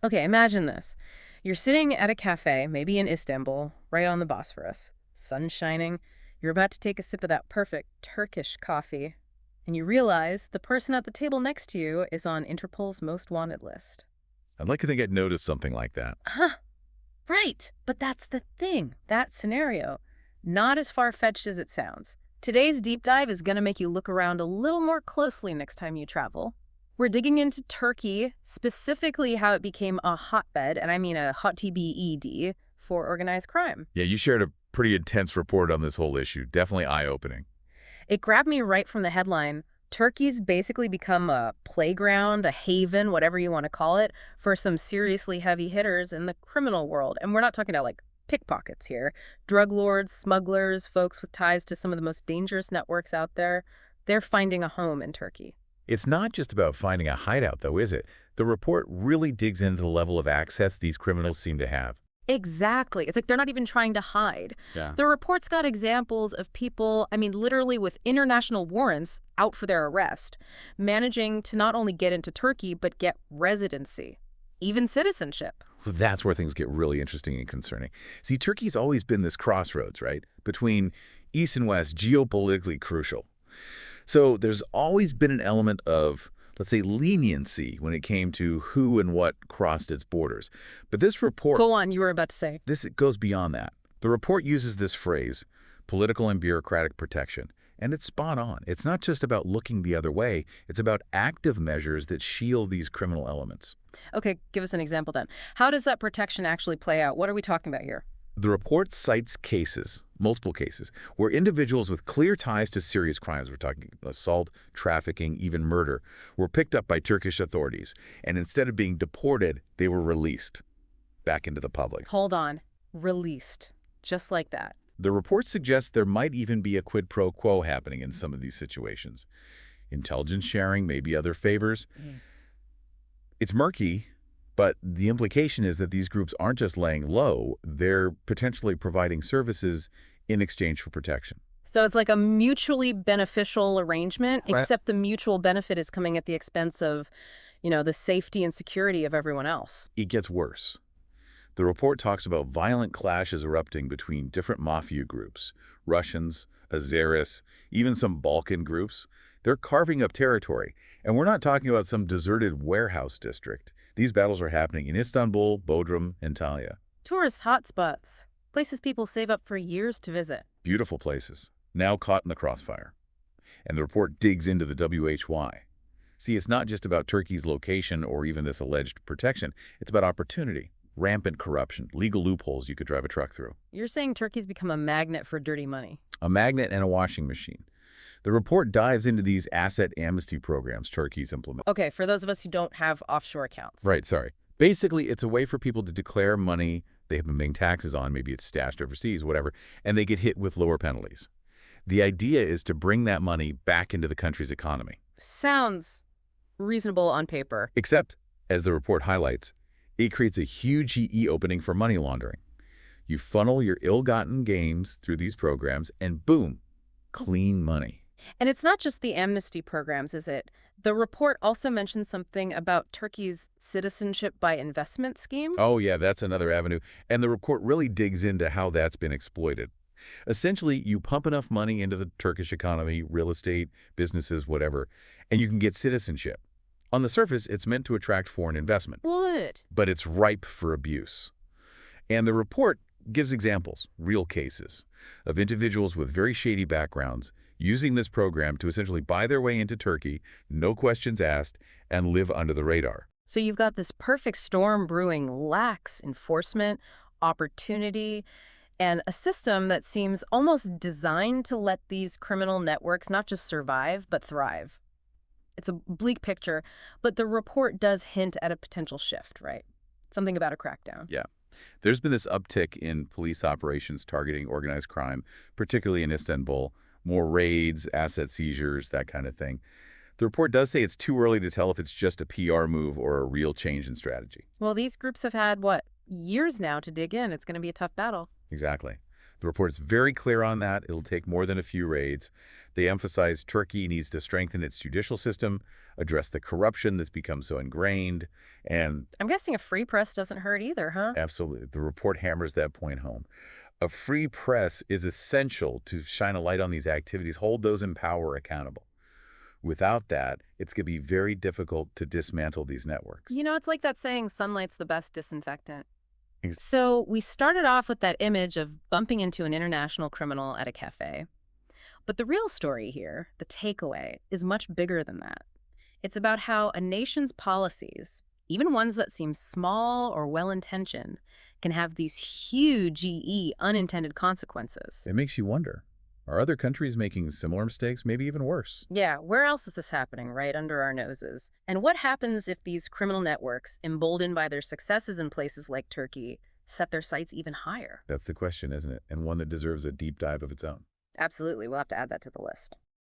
Okay, imagine this. You're sitting at a cafe, maybe in Istanbul, right on the Bosphorus. Sun shining. You're about to take a sip of that perfect Turkish coffee. And you realize the person at the table next to you is on Interpol's most wanted list. I'd like to think I'd noticed something like that. Huh, right. But that's the thing. That scenario. Not as far-fetched as it sounds. Today's deep dive is going to make you look around a little more closely next time you travel. We're digging into Turkey, specifically how it became a hotbed, and I mean a hot TBED, for organized crime. Yeah, you shared a pretty intense report on this whole issue. Definitely eye-opening. It grabbed me right from the headline. Turkey's basically become a playground, a haven, whatever you want to call it, for some seriously heavy hitters in the criminal world. And we're not talking about like pickpockets here. Drug lords, smugglers, folks with ties to some of the most dangerous networks out there, they're finding a home in Turkey. It's not just about finding a hideout, though, is it? The report really digs into the level of access these criminals seem to have. Exactly. It's like they're not even trying to hide. Yeah. The report's got examples of people, I mean, literally with international warrants out for their arrest, managing to not only get into Turkey, but get residency, even citizenship. That's where things get really interesting and concerning. See, Turkey's always been this crossroads, right? Between East and West, geopolitically crucial. So there's always been an element of, let's say, leniency when it came to who and what crossed its borders. But this report, Go on, you were about to say. it goes beyond that. The report uses this phrase, political and bureaucratic protection, and it's spot on. It's not just about looking the other way. It's about active measures that shield these criminal elements. Okay, give us an example then. How does that protection actually play out? What are we talking about here? The report cites cases, multiple cases, where individuals with clear ties to serious crimes, we're talking assault, trafficking, even murder, were picked up by Turkish authorities, and instead of being deported, they were released back into the public. Hold on. Released. Just like that. The report suggests there might even be a quid pro quo happening in some of these situations. Intelligence sharing, maybe other favors. It's murky, but the implication is that these groups aren't just laying low, they're potentially providing services in exchange for protection. So it's like a mutually beneficial arrangement, Right. except the mutual benefit is coming at the expense of, the safety and security of everyone else. It gets worse. The report talks about violent clashes erupting between different Mafia groups, Russians, Azeris, even some Balkan groups. They're carving up territory. And we're not talking about some deserted warehouse district. These battles are happening in Istanbul, Bodrum, Antalya. Tourist hotspots. Places people save up for years to visit. Beautiful places, now caught in the crossfire. And the report digs into the WHY. See, it's not just about Turkey's location or even this alleged protection. It's about opportunity, rampant corruption, legal loopholes you could drive a truck through. You're saying Turkey's become a magnet for dirty money. A magnet and a washing machine. The report dives into these asset amnesty programs Turkey's implemented. Okay, for those of us who don't have offshore accounts. Right, sorry. Basically, it's a way for people to declare money they have been paying taxes on, maybe it's stashed overseas, whatever, and they get hit with lower penalties. The idea is to bring that money back into the country's economy. Sounds reasonable on paper. Except, as the report highlights, it creates a huge opening for money laundering. You funnel your ill-gotten gains through these programs, and boom, clean money. And it's not just the amnesty programs, is it? The report also mentions something about Turkey's citizenship by investment scheme. Oh yeah, that's another avenue. And the report really digs into how that's been exploited. Essentially, you pump enough money into the Turkish economy, real estate, businesses, whatever, and you can get citizenship. On the surface, it's meant to attract foreign investment, What? but it's ripe for abuse. And the report gives examples, real cases, of individuals with very shady backgrounds using this program to essentially buy their way into Turkey, no questions asked, and live under the radar. So you've got this perfect storm brewing: lax enforcement, opportunity, and a system that seems almost designed to let these criminal networks not just survive, but thrive. It's a bleak picture, but the report does hint at a potential shift, right? Something about a crackdown. Yeah. There's been this uptick in police operations targeting organized crime, particularly in Istanbul, more raids, asset seizures, that kind of thing. The report does say it's too early to tell if it's just a PR move or a real change in strategy. Well, these groups have had, what, years now to dig in. It's going to be a tough battle. Exactly. The report's very clear on that. It'll take more than a few raids. They emphasize Turkey needs to strengthen its judicial system, address the corruption that's become so ingrained, and I'm guessing a free press doesn't hurt either, huh? absolutely, the report hammers that point home. A free press is essential to shine a light on these activities, hold those in power accountable. Without that, it's going to be very difficult to dismantle these networks. It's like that saying, sunlight's the best disinfectant. Ex- So we started off with that image of bumping into an international criminal at a cafe. But the real story here, the takeaway, is much bigger than that. It's about how a nation's policies, even ones that seem small or well-intentioned, can have these huge unintended consequences. It makes you wonder, are other countries making similar mistakes, maybe even worse? Yeah, where else is this happening right under our noses? And what happens if these criminal networks, emboldened by their successes in places like Turkey, set their sights even higher? That's the question, isn't it? And one that deserves a deep dive of its own. Absolutely, we'll have to add that to the list.